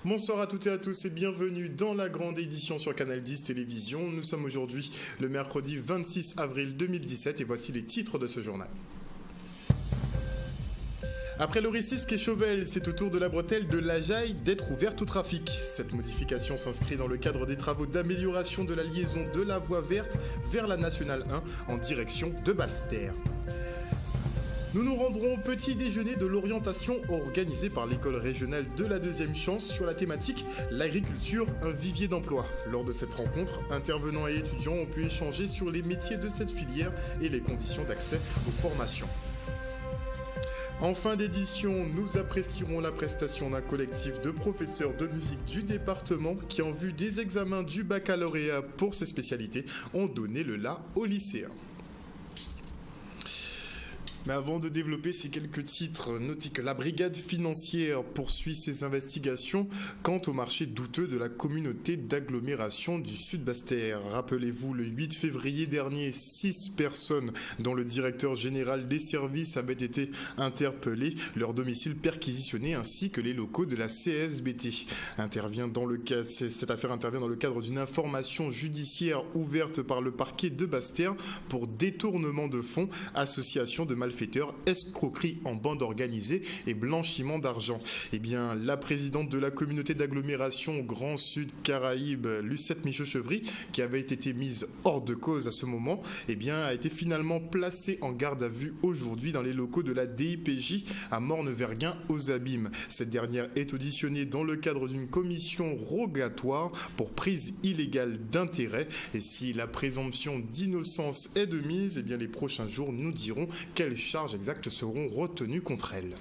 Bonsoir à toutes et à tous et bienvenue dans la grande édition sur Canal 10 Télévision. Nous sommes aujourd'hui le mercredi 26 avril 2017 et voici les titres de ce journal. Après l'Oricisque et Chauvel, c'est au tour de la bretelle de l'Ajaï d'être ouverte au trafic. Cette modification s'inscrit dans le cadre des travaux d'amélioration de la liaison de la voie verte vers la Nationale 1 en direction de Basse-Terre. Nous nous rendrons au petit déjeuner de l'orientation organisé par l'école régionale de la deuxième chance sur la thématique « L'agriculture, un vivier d'emploi ». Lors de cette rencontre, intervenants et étudiants ont pu échanger sur les métiers de cette filière et les conditions d'accès aux formations. En fin d'édition, nous apprécierons la prestation d'un collectif de professeurs de musique du département qui, en vue des examens du baccalauréat pour ces spécialités, ont donné le la aux lycéens. Mais avant de développer ces quelques titres, notez que la brigade financière poursuit ses investigations quant au marché douteux de la communauté d'agglomération du Sud Basse-Terre. Rappelez-vous, le 8 février dernier, 6 personnes dont le directeur général des services avaient été interpellées, leur domicile perquisitionné ainsi que les locaux de la CSBT. Cette affaire intervient dans le cadre d'une information judiciaire ouverte par le parquet de Basse-Terre pour détournement de fonds, association de malfaiteurs, escroquerie en bande organisée et blanchiment d'argent. Eh bien, la présidente de la communauté d'agglomération Grand Sud Caraïbes, Lucette Michaud-Chevry, qui avait été mise hors de cause à ce moment, eh bien, a été finalement placée en garde à vue aujourd'hui dans les locaux de la DIPJ à Morne-Verguin aux Abîmes. Cette dernière est auditionnée dans le cadre d'une commission rogatoire pour prise illégale d'intérêt. Et si la présomption d'innocence est de mise, eh bien, les prochains jours nous dirons quelles charges exactes seront retenues contre elle.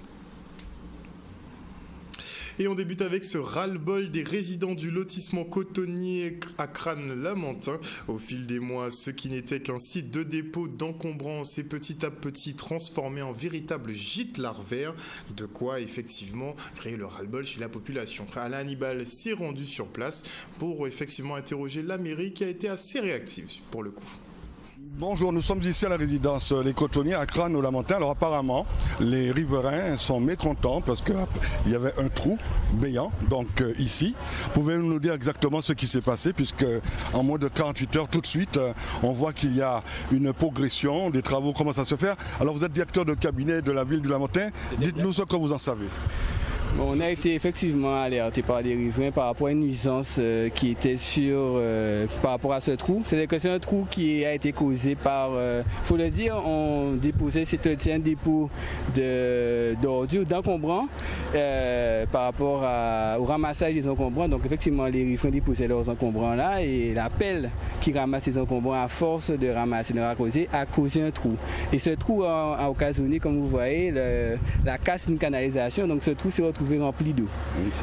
Et on débute avec ce ras-le-bol des résidents du lotissement cotonnier à Crâne-Lamentin. Au fil des mois, ce qui n'était qu'un site de dépôt d'encombrance est petit à petit transformé en véritable gîte larvaire, de quoi effectivement créer le ras-le-bol chez la population. Alain Hannibal s'est rendu sur place pour effectivement interroger la mairie qui a été assez réactive pour le coup. Bonjour, nous sommes ici à la résidence Les Cotonniers à Crâne-Lamentin. Alors apparemment, les riverains sont mécontents parce qu'il y avait un trou béant, donc ici. Pouvez-vous nous dire exactement ce qui s'est passé, puisque en moins de 48 heures, tout de suite, on voit qu'il y a une progression, des travaux commencent à se faire. Alors vous êtes directeur de cabinet de la ville du Lamentin, dites-nous ce que vous en savez. On a été effectivement alerté par des riverains par rapport à une nuisance qui était par rapport à ce trou. C'est un trou qui a été causé par, faut le dire, c'était un dépôt d'ordures, d'encombrants par rapport au ramassage des encombrants. Donc effectivement, les riverains déposaient leurs encombrants là et la pelle qui ramasse les encombrants à force de ramasser, a causé un trou. Et ce trou a occasionné, comme vous voyez, la casse d'une canalisation. Donc ce trou s'est retrouvé rempli d'eau.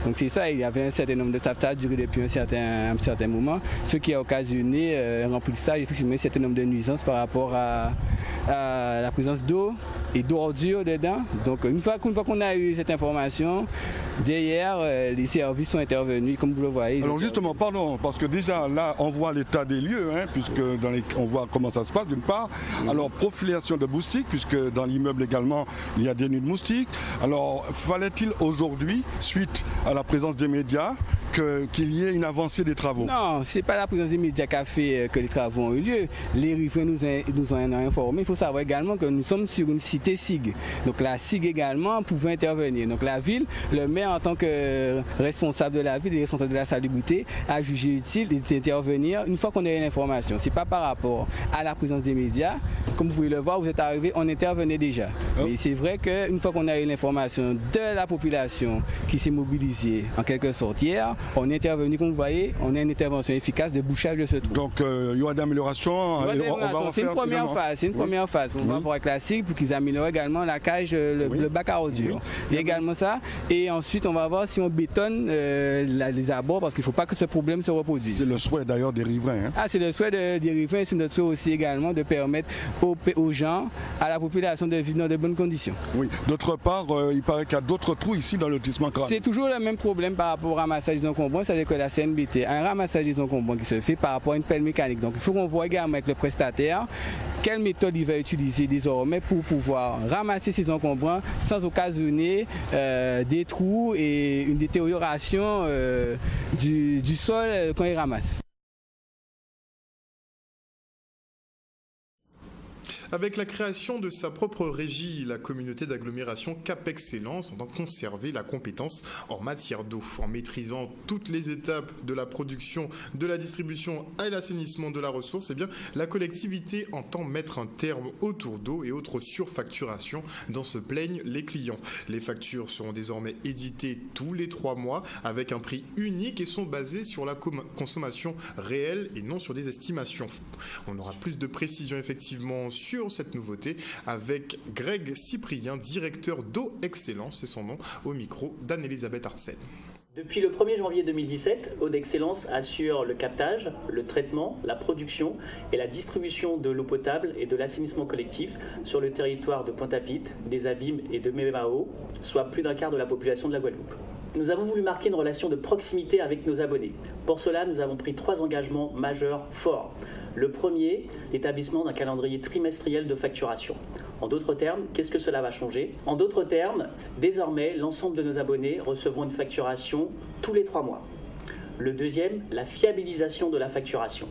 Donc c'est ça, il y avait un certain nombre de ça a duré depuis un certain moment, ce qui a occasionné un remplissage, effectivement un certain nombre de nuisances par rapport à la présence d'eau et d'ordures dedans. Donc une fois qu'on a eu cette information, derrière, les services sont intervenus, comme vous le voyez. Alors justement, pardon, parce que déjà là, on voit l'état des lieux, puisque on voit comment ça se passe d'une part. Alors, profilation de moustiques, puisque dans l'immeuble également, il y a des nids de moustiques. Alors, fallait-il aujourd'hui, suite à la présence des médias, qu'il y ait une avancée des travaux? Non, ce n'est pas la présence des médias qui a fait que les travaux ont eu lieu. Les riverains nous ont informés. Il faut savoir également que nous sommes sur une cité SIG. Donc la SIG également pouvait intervenir. Donc la ville, le maire en tant que responsable de la ville et responsable de la salubrité a jugé utile d'intervenir une fois qu'on a eu l'information. Ce n'est pas par rapport à la présence des médias. Comme vous pouvez le voir, vous êtes arrivés, on intervenait déjà. Mais c'est vrai qu'une fois qu'on a eu l'information de la population qui s'est mobilisée en quelque sorte hier, on est intervenu, comme vous voyez, on a une intervention efficace de bouchage de ce trou. Donc il y aura d'amélioration. C'est une première phase. C'est une première phase. On va voir avec la SIG pour qu'ils améliorent également la cage, le bac à ordures. Il y a également ça. Et ensuite, on va voir si on bétonne les abords parce qu'il ne faut pas que ce problème se reproduise. C'est le souhait d'ailleurs des riverains. C'est le souhait des riverains. C'est notre souhait aussi également de permettre aux gens, à la population de vivre dans de bonnes conditions. Oui. D'autre part, il paraît qu'il y a d'autres trous ici dans le lotissement Crâne. C'est toujours le même problème par rapport au ramassage des encombrants, c'est-à-dire que la CNBT a un ramassage des encombrants qui se fait par rapport à une pelle mécanique. Donc il faut qu'on voit également avec le prestataire quelle méthode il va utiliser désormais pour pouvoir ramasser ces encombrants sans occasionner des trous et une détérioration du sol quand il ramasse. Avec la création de sa propre régie, la communauté d'agglomération Cap Excellence entend conserver la compétence en matière d'eau. En maîtrisant toutes les étapes de la production, de la distribution et l'assainissement de la ressource, eh bien, la collectivité entend mettre un terme au tour d'eau et autres surfacturations dont se plaignent les clients. Les factures seront désormais éditées tous les 3 mois avec un prix unique et sont basées sur la consommation réelle et non sur des estimations. On aura plus de précisions effectivement sur cette nouveauté avec Greg Cyprien, directeur d'Eau Excellence, c'est son nom, au micro d'Anne-Elisabeth Artsen. Depuis le 1er janvier 2017, Eau d'Excellence assure le captage, le traitement, la production et la distribution de l'eau potable et de l'assainissement collectif sur le territoire de Pointe-à-Pitre, des Abîmes et de Memao, soit plus d'un quart de la population de la Guadeloupe. Nous avons voulu marquer une relation de proximité avec nos abonnés. Pour cela, nous avons pris 3 engagements majeurs forts. Le premier, l'établissement d'un calendrier trimestriel de facturation. En d'autres termes, qu'est-ce que cela va changer ? En d'autres termes, désormais, l'ensemble de nos abonnés recevront une facturation tous les 3 mois. Le deuxième, la fiabilisation de la facturation.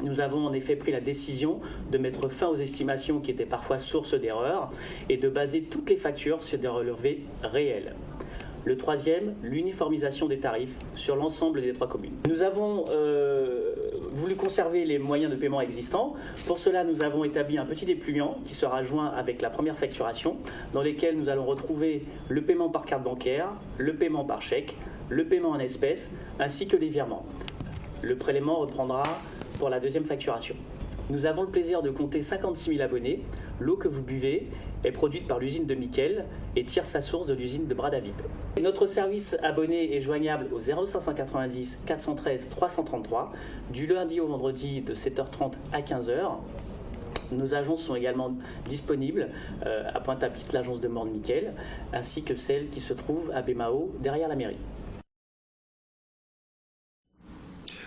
Nous avons en effet pris la décision de mettre fin aux estimations qui étaient parfois source d'erreurs et de baser toutes les factures sur des relevés réels. Le troisième, l'uniformisation des tarifs sur l'ensemble des 3 communes. Nous avons voulu conserver les moyens de paiement existants. Pour cela, nous avons établi un petit dépliant qui sera joint avec la première facturation, dans lesquels nous allons retrouver le paiement par carte bancaire, le paiement par chèque, le paiement en espèces, ainsi que les virements. Le prélèvement reprendra pour la deuxième facturation. Nous avons le plaisir de compter 56 000 abonnés. L'eau que vous buvez est produite par l'usine de Mickel et tire sa source de l'usine de Bras-David. Notre service abonné est joignable au 0590 413 333 du lundi au vendredi de 7h30 à 15h. Nos agences sont également disponibles à Pointe-à-Pitre, l'agence de Morne-Mickel, ainsi que celle qui se trouve à Memao, derrière la mairie.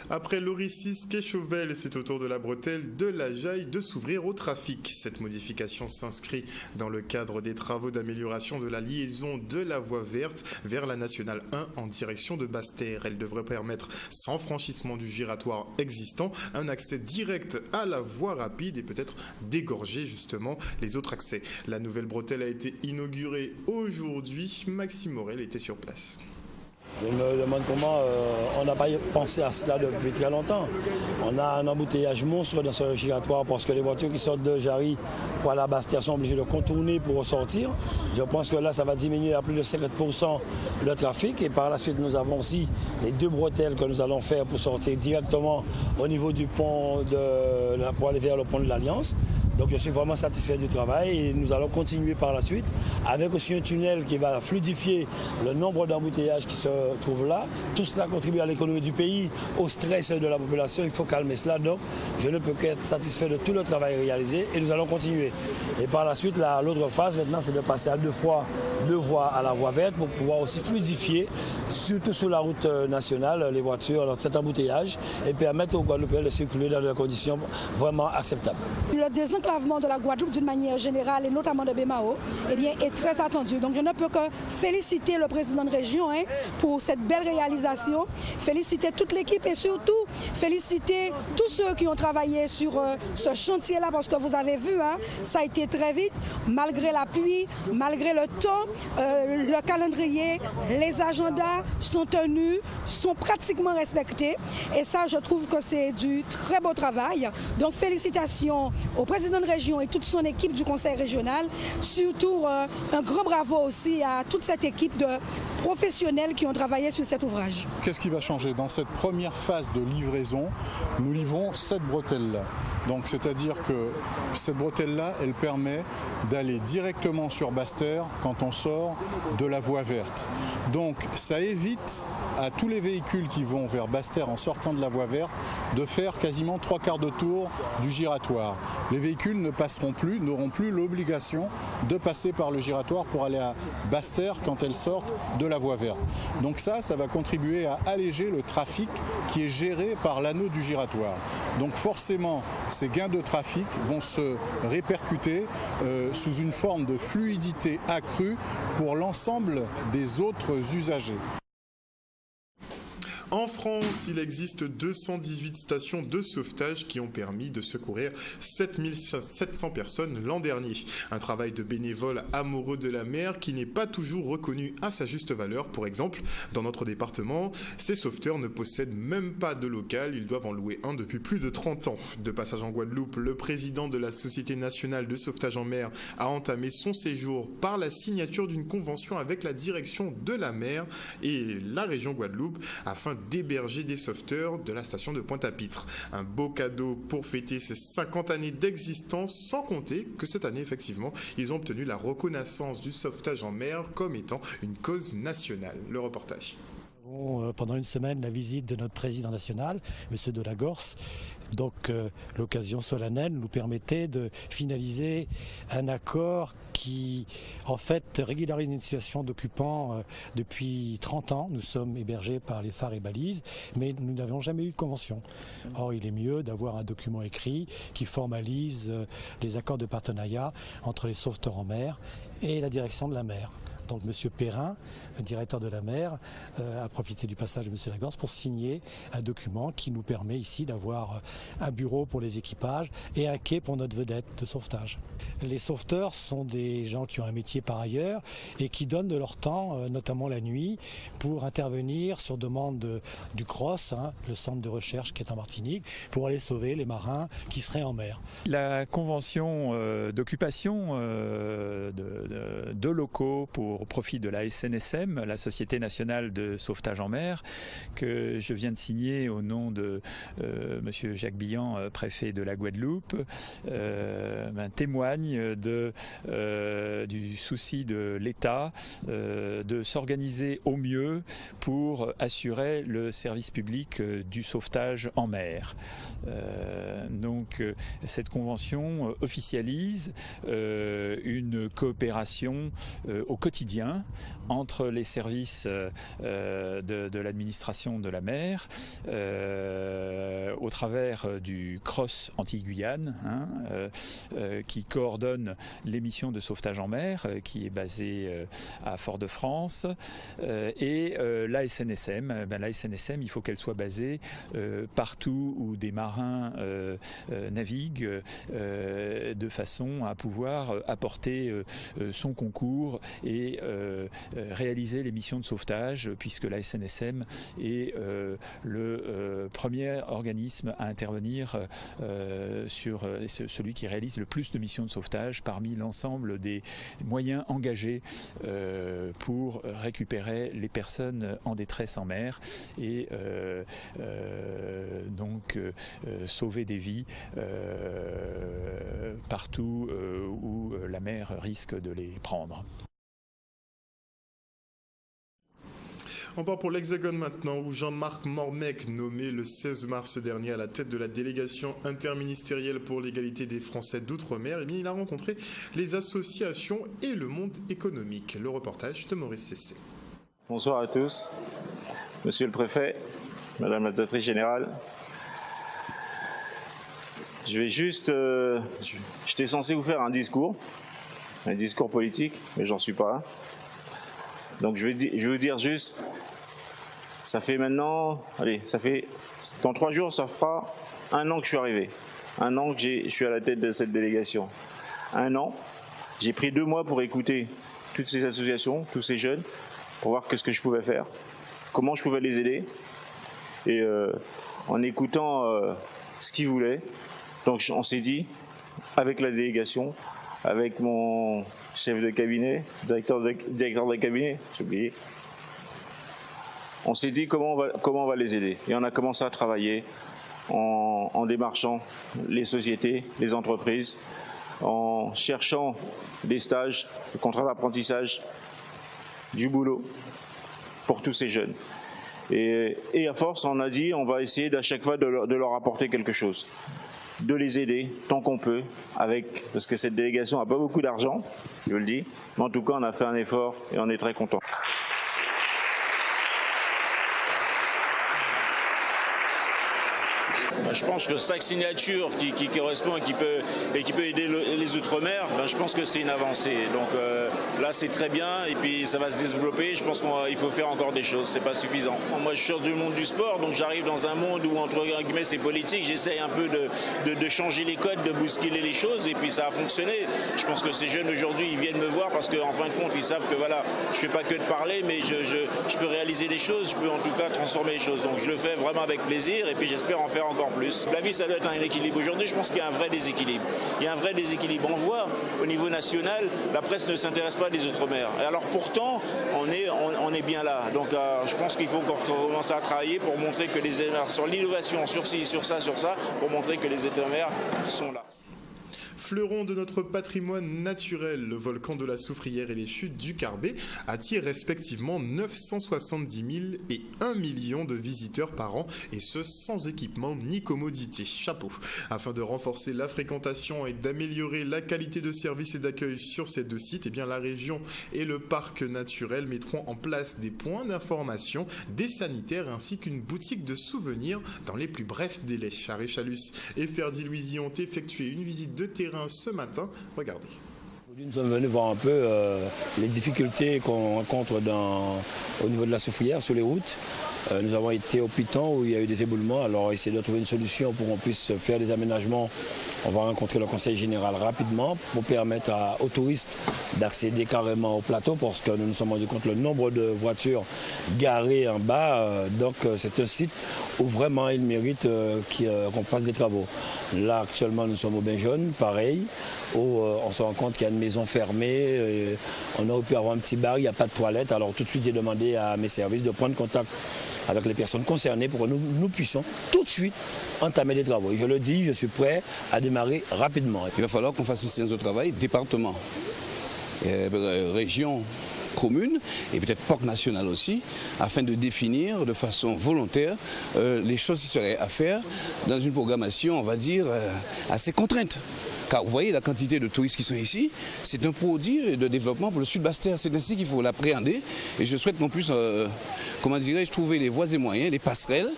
Après l'Oricis Quai-Chauvel, c'est au tour de la bretelle de la Jaille de s'ouvrir au trafic. Cette modification s'inscrit dans le cadre des travaux d'amélioration de la liaison de la voie verte vers la Nationale 1 en direction de Basse-Terre. Elle devrait permettre, sans franchissement du giratoire existant, un accès direct à la voie rapide et peut-être d'égorger justement les autres accès. La nouvelle bretelle a été inaugurée aujourd'hui. Maxime Morel était sur place. Je me demande comment on n'a pas pensé à cela depuis très longtemps. On a un embouteillage monstre dans ce giratoire parce que les voitures qui sortent de Jarry pour aller à Basse-Terre sont obligées de contourner pour ressortir. Je pense que là, ça va diminuer à plus de 50% le trafic. Et par la suite, nous avons aussi les 2 bretelles que nous allons faire pour sortir directement au niveau du pont pour aller vers le pont de l'Alliance. Donc je suis vraiment satisfait du travail et nous allons continuer par la suite avec aussi un tunnel qui va fluidifier le nombre d'embouteillages qui se trouvent là. Tout cela contribue à l'économie du pays, au stress de la population. Il faut calmer cela. Donc je ne peux qu'être satisfait de tout le travail réalisé et nous allons continuer. Et par la suite, l'autre phase maintenant, c'est de passer à 2 voies à la voie verte pour pouvoir aussi fluidifier, surtout sur la route nationale, les voitures dans cet embouteillage et permettre aux Guadeloupéens de circuler dans des conditions vraiment acceptables. Le désenclavement de la Guadeloupe d'une manière générale et notamment de Memao est très attendu. Donc je ne peux que féliciter le président de région pour cette belle réalisation, féliciter toute l'équipe et surtout féliciter tous ceux qui ont travaillé sur ce chantier-là parce que vous avez vu, ça a été très vite, malgré la pluie, malgré le temps, le calendrier, les agendas sont tenus, sont pratiquement respectés et ça je trouve que c'est du très beau travail. Donc félicitations au président de région et toute son équipe du conseil régional, surtout un grand bravo aussi à toute cette équipe de professionnels qui ont travaillé sur cet ouvrage. Qu'est-ce qui va changer ? Dans cette première phase de livraison, nous livrons cette bretelle-là. Donc c'est-à-dire que cette bretelle-là, elle permet d'aller directement sur Basse-Terre quand on sort de la voie verte. Donc ça évite à tous les véhicules qui vont vers Basse-Terre en sortant de la voie verte de faire quasiment 3/4 de tour du giratoire. Les véhicules n'auront plus l'obligation de passer par le giratoire pour aller à Basse-Terre quand elles sortent de la voie verte. Donc ça va contribuer à alléger le trafic qui est géré par l'anneau du giratoire. Donc forcément, ces gains de trafic vont se répercuter sous une forme de fluidité accrue pour l'ensemble des autres usagers. En France, il existe 218 stations de sauvetage qui ont permis de secourir 7700 personnes l'an dernier. Un travail de bénévoles amoureux de la mer qui n'est pas toujours reconnu à sa juste valeur. Pour exemple, dans notre département, ces sauveteurs ne possèdent même pas de local, ils doivent en louer un depuis plus de 30 ans. De passage en Guadeloupe, le président de la Société nationale de sauvetage en mer a entamé son séjour par la signature d'une convention avec la direction de la mer et la région Guadeloupe afin d'héberger des sauveteurs de la station de Pointe-à-Pitre. Un beau cadeau pour fêter ces 50 années d'existence, sans compter que cette année, effectivement, ils ont obtenu la reconnaissance du sauvetage en mer comme étant une cause nationale. Le reportage. Pendant une semaine, la visite de notre président national, M. Delagorce. Donc l'occasion solennelle nous permettait de finaliser un accord qui en fait régularise une situation d'occupants depuis 30 ans. Nous sommes hébergés par les phares et balises, mais nous n'avons jamais eu de convention. Or il est mieux d'avoir un document écrit qui formalise les accords de partenariat entre les sauveteurs en mer et la direction de la mer. Donc M. Perrin, le directeur de la mer, a profité du passage de M. Lagorce pour signer un document qui nous permet ici d'avoir un bureau pour les équipages et un quai pour notre vedette de sauvetage. Les sauveteurs sont des gens qui ont un métier par ailleurs et qui donnent de leur temps, notamment la nuit, pour intervenir sur demande du CROSS, le centre de recherche qui est en Martinique, pour aller sauver les marins qui seraient en mer. La convention d'occupation de locaux au profit de la SNSM, la Société nationale de sauvetage en mer, que je viens de signer au nom de M. Jacques Billan, préfet de la Guadeloupe, témoigne du souci de l'État de s'organiser au mieux pour assurer le service public du sauvetage en mer. Donc cette convention officialise une coopération au quotidien entre les services de l'administration de la mer au travers du CROSS Antilles-Guyane qui coordonne les missions de sauvetage en mer qui est basé à Fort-de-France et la SNSM. La SNSM, il faut qu'elle soit basée partout où des marins naviguent de façon à pouvoir apporter son concours et réaliser les missions de sauvetage, puisque la SNSM est le premier organisme à intervenir sur celui qui réalise le plus de missions de sauvetage parmi l'ensemble des moyens engagés pour récupérer les personnes en détresse en mer et donc sauver des vies partout où la mer risque de les prendre. On part pour l'Hexagone maintenant, où Jean-Marc Mormec, nommé le 16 mars dernier à la tête de la délégation interministérielle pour l'égalité des Français d'outre-mer, il a rencontré les associations et le monde économique. Le reportage de Maurice Cessé. Bonsoir à tous, monsieur le préfet, madame la directrice générale. Je vais juste... J'étais censé vous faire un discours politique, mais j'en suis pas. Donc je vais vous dire juste, ça fait maintenant, dans 3 jours, ça fera 1 an que je suis arrivé. 1 an que je suis à la tête de cette délégation. 1 an, j'ai pris 2 mois pour écouter toutes ces associations, tous ces jeunes, pour voir ce que je pouvais faire, comment je pouvais les aider. Et en écoutant ce qu'ils voulaient, donc on s'est dit, avec la délégation, avec mon chef de cabinet, directeur de cabinet, j'ai oublié. On s'est dit comment on va les aider. Et on a commencé à travailler en démarchant les sociétés, les entreprises, en cherchant des stages, des contrats d'apprentissage, du boulot pour tous ces jeunes. Et à force, on a dit, on va essayer à chaque fois de leur apporter quelque chose, de les aider tant qu'on peut, parce que cette délégation n'a pas beaucoup d'argent, je le dis, mais en tout cas, on a fait un effort et on est très contents. Je pense que 5 signatures qui correspondent et qui peut aider les Outre-mer, je pense que c'est une avancée. Donc là, c'est très bien et puis ça va se développer. Je pense qu'il faut faire encore des choses, c'est pas suffisant. Moi, je sors du monde du sport, donc j'arrive dans un monde où, entre guillemets, c'est politique. J'essaye un peu de changer les codes, de bousculer les choses et puis ça a fonctionné. Je pense que ces jeunes aujourd'hui, ils viennent me voir parce qu'en fin de compte, ils savent que voilà, je fais pas que de parler, mais je peux réaliser des choses, je peux en tout cas transformer les choses. Donc je le fais vraiment avec plaisir et puis j'espère en faire encore plus. La vie, ça doit être un équilibre. Aujourd'hui, je pense qu'il y a un vrai déséquilibre. Il y a un vrai déséquilibre. On voit, au niveau national, la presse ne s'intéresse pas des Outre-mer. Alors pourtant, on est bien là. Donc je pense qu'il faut commencer à travailler pour montrer que les Outre-mer sur l'innovation, sur ci, sur ça, pour montrer que les Outre-mer sont là. Fleuron de notre patrimoine naturel, le volcan de la Soufrière et les chutes du Carbet attirent respectivement 970 000 et 1 million de visiteurs par an, et ce sans équipement ni commodité. Chapeau. Afin de renforcer la fréquentation et d'améliorer la qualité de service et d'accueil sur ces deux sites, la région et le parc naturel mettront en place des points d'information, des sanitaires ainsi qu'une boutique de souvenirs dans les plus brefs délais. Charé Chalus et Ferdi Louisi ont effectué une visite de terrain ce matin. Regardez. Nous sommes venus voir un peu les difficultés qu'on rencontre au niveau de la Soufrière sur les routes. Nous avons été au Piton où il y a eu des éboulements, alors essayer de trouver une solution pour qu'on puisse faire des aménagements. On va rencontrer le conseil général rapidement pour permettre aux touristes d'accéder carrément au plateau parce que nous nous sommes rendus compte le nombre de voitures garées en bas. Donc c'est un site où vraiment il mérite qu'on fasse des travaux. Là actuellement nous sommes au Bain Jaune, pareil, où on se rend compte qu'il y a une maison fermée. On aurait pu avoir un petit bar, il n'y a pas de toilette. Alors tout de suite j'ai demandé à mes services de prendre contact avec les personnes concernées pour que nous puissions tout de suite entamer des travaux. Et je le dis, je suis prêt à démarrer rapidement. Il va falloir qu'on fasse une séance de travail, département, région, commune et peut-être parc national aussi, afin de définir de façon volontaire les choses qui seraient à faire dans une programmation, on va dire, assez contrainte. Car vous voyez la quantité de touristes qui sont ici, c'est un produit de développement pour le Sud Basse-Terre. C'est ainsi qu'il faut l'appréhender. Et je souhaite qu'on puisse, comment dirais-je, trouver les voies et moyens, les passerelles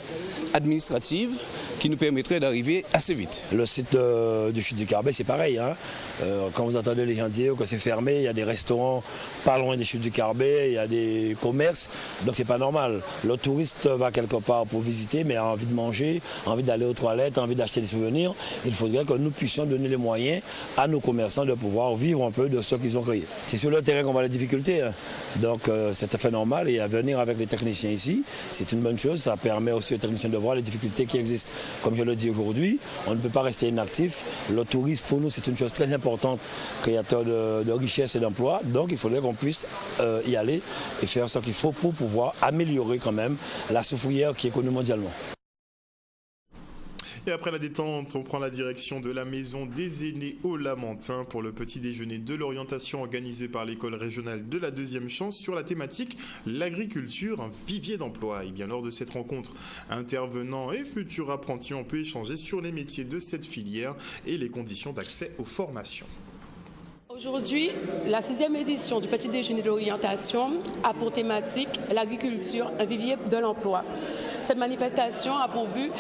administratives qui nous permettraient d'arriver assez vite. Le site du Chute du Carbet, c'est pareil. Quand vous entendez les gens dire que c'est fermé, il y a des restaurants pas loin des Chutes du Carbet, il y a des commerces, donc c'est pas normal. Le touriste va quelque part pour visiter, mais a envie de manger, a envie d'aller aux toilettes, a envie d'acheter des souvenirs. Il faudrait que nous puissions donner les moyens à nos commerçants de pouvoir vivre un peu de ce qu'ils ont créé. C'est sur le terrain qu'on voit les difficultés, donc c'est tout à fait normal, et à venir avec les techniciens ici, c'est une bonne chose. Ça permet aussi aux techniciens de voir les difficultés qui existent. Comme je le dis aujourd'hui, on ne peut pas rester inactif. Le tourisme pour nous c'est une chose très importante, créateur de richesse et d'emploi, donc il faudrait qu'on puisse y aller et faire ce qu'il faut pour pouvoir améliorer quand même la Soufrière qui est connue mondialement. Et après la détente, on prend la direction de la maison des aînés au Lamentin pour le petit déjeuner de l'orientation organisé par l'école régionale de la deuxième chance sur la thématique l'agriculture, un vivier d'emploi. Et bien lors de cette rencontre, intervenants et futurs apprentis ont pu échanger sur les métiers de cette filière et les conditions d'accès aux formations. Aujourd'hui, la 6e édition du petit déjeuner d'orientation a pour thématique l'agriculture, un vivier de l'emploi. Cette manifestation a pour but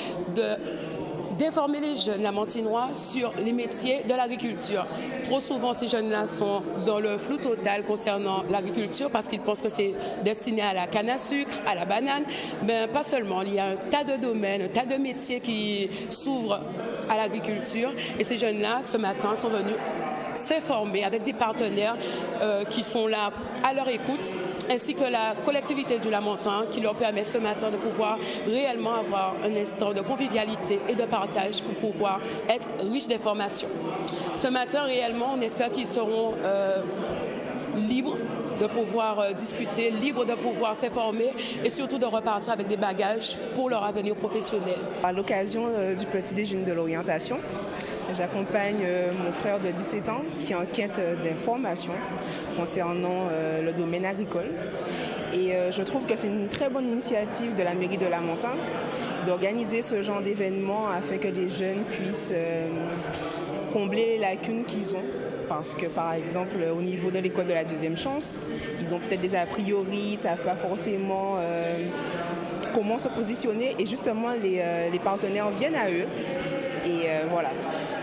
d'informer les jeunes lamantinois sur les métiers de l'agriculture. Trop souvent, ces jeunes-là sont dans le flou total concernant l'agriculture parce qu'ils pensent que c'est destiné à la canne à sucre, à la banane. Mais pas seulement, il y a un tas de domaines, un tas de métiers qui s'ouvrent à l'agriculture. Et ces jeunes-là, ce matin, sont venus s'informer avec des partenaires qui sont là à leur écoute, ainsi que la collectivité du Lamentin qui leur permet ce matin de pouvoir réellement avoir un instant de convivialité et de partage pour pouvoir être riches d'informations. Ce matin, réellement, on espère qu'ils seront libres de pouvoir discuter, libres de pouvoir s'informer et surtout de repartir avec des bagages pour leur avenir professionnel. À l'occasion du petit déjeuner de l'orientation, j'accompagne mon frère de 17 ans qui est en quête d'informations concernant le domaine agricole. Et je trouve que c'est une très bonne initiative de la mairie de Lamentin d'organiser ce genre d'événement afin que les jeunes puissent combler les lacunes qu'ils ont. Parce que, par exemple, au niveau de l'école de la deuxième chance, ils ont peut-être des a priori, ils ne savent pas forcément comment se positionner. Et justement, les partenaires viennent à eux. Et voilà,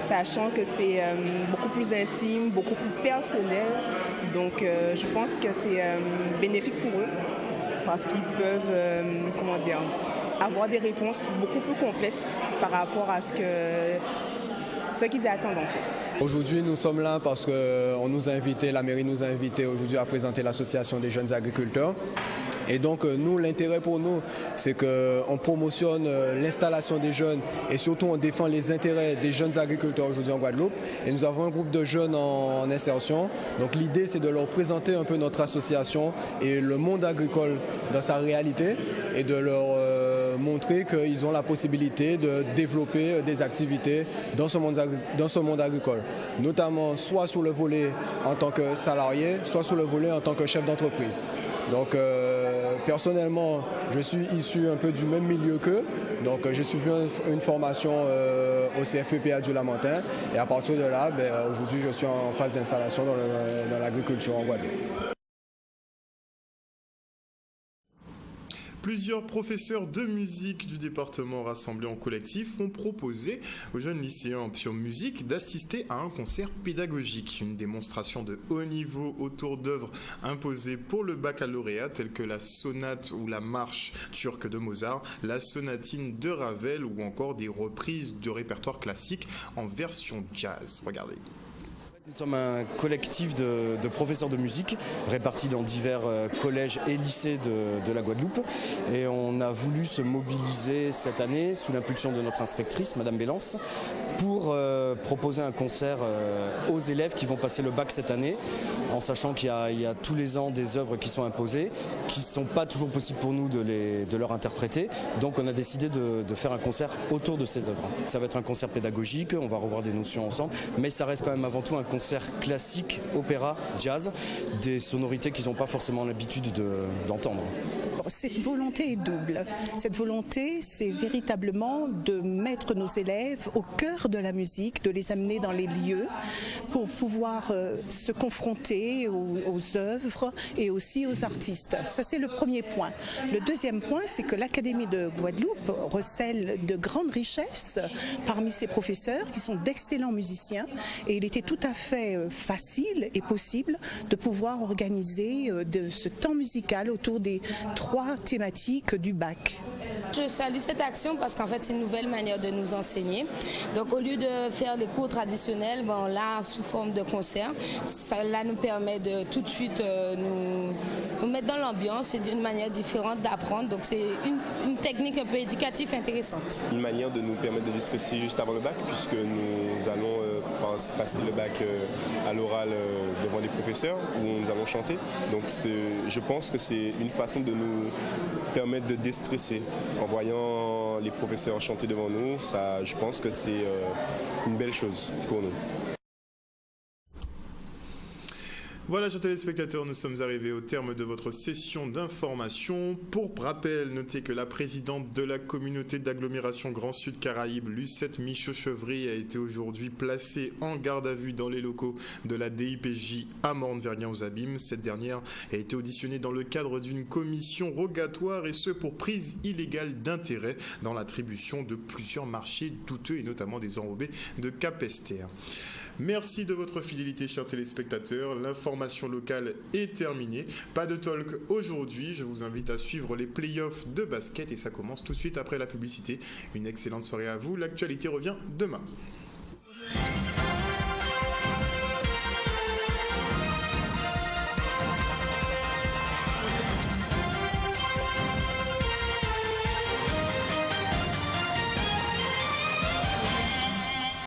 sachant que c'est beaucoup plus intime, beaucoup plus personnel. Donc, je pense que c'est bénéfique pour eux. Parce qu'ils peuvent, avoir des réponses beaucoup plus complètes par rapport à ce qu'ils attendent en fait. Aujourd'hui, nous sommes là parce que la mairie nous a invités aujourd'hui à présenter l'association des jeunes agriculteurs. Et donc, l'intérêt pour nous, c'est qu'on promotionne l'installation des jeunes et surtout on défend les intérêts des jeunes agriculteurs aujourd'hui en Guadeloupe. Et nous avons un groupe de jeunes en insertion. Donc, l'idée, c'est de leur présenter un peu notre association et le monde agricole dans sa réalité et de leur montrer qu'ils ont la possibilité de développer des activités dans ce monde agricole, notamment soit sur le volet en tant que salarié, soit sur le volet en tant que chef d'entreprise. Donc personnellement, je suis issu un peu du même milieu qu'eux, donc j'ai suivi une formation au CFPPA du Lamentin et à partir de là, aujourd'hui je suis en phase d'installation dans l'agriculture en Guadeloupe. Plusieurs professeurs de musique du département rassemblés en collectif ont proposé aux jeunes lycéens en option musique d'assister à un concert pédagogique, une démonstration de haut niveau autour d'œuvres imposées pour le baccalauréat telles que la sonate ou la marche turque de Mozart, la sonatine de Ravel ou encore des reprises de répertoire classique en version jazz. Regardez. Nous sommes un collectif de professeurs de musique répartis dans divers collèges et lycées de la Guadeloupe et on a voulu se mobiliser cette année sous l'impulsion de notre inspectrice, Madame Bélance, pour proposer un concert aux élèves qui vont passer le bac cette année, en sachant qu'il y a tous les ans des œuvres qui sont imposées, qui ne sont pas toujours possibles pour nous de leur interpréter. Donc on a décidé de faire un concert autour de ces œuvres. Ça va être un concert pédagogique, on va revoir des notions ensemble, mais ça reste quand même avant tout un concert classique, opéra, jazz, des sonorités qu'ils n'ont pas forcément l'habitude d'entendre. Cette volonté est double. Cette volonté, c'est véritablement de mettre nos élèves au cœur de la musique, de les amener dans les lieux pour pouvoir se confronter aux œuvres et aussi aux artistes. Ça, c'est le premier point. Le deuxième point, c'est que l'Académie de Guadeloupe recèle de grandes richesses parmi ses professeurs qui sont d'excellents musiciens et il était tout à fait facile et possible de pouvoir organiser de ce temps musical autour des 3 thématiques du bac. Je salue cette action parce qu'en fait c'est une nouvelle manière de nous enseigner. Donc au lieu de faire les cours traditionnels, on l'a sous forme de concert. Cela nous permet de tout de suite nous mettre dans l'ambiance et d'une manière différente d'apprendre. Donc c'est une technique un peu éducative intéressante. Une manière de nous permettre de discuter juste avant le bac puisque nous allons passer le bac à l'oral devant des professeurs où nous allons chanter. Donc je pense que c'est une façon de nous permettre de déstresser. En voyant les professeurs chanter devant nous, je pense que c'est une belle chose pour nous. Voilà, chers téléspectateurs, nous sommes arrivés au terme de votre session d'information. Pour rappel, notez que la présidente de la communauté d'agglomération Grand Sud Caraïbes, Lucette Michaud-Chevry, a été aujourd'hui placée en garde à vue dans les locaux de la DIPJ à Morne-Vergien-aux-Abîmes. Cette dernière a été auditionnée dans le cadre d'une commission rogatoire et ce pour prise illégale d'intérêt dans l'attribution de plusieurs marchés douteux et notamment des enrobés de Cap-Esther. Merci de votre fidélité, chers téléspectateurs. L'information locale est terminée. Pas de talk aujourd'hui. Je vous invite à suivre les playoffs de basket et ça commence tout de suite après la publicité. Une excellente soirée à vous. L'actualité revient demain.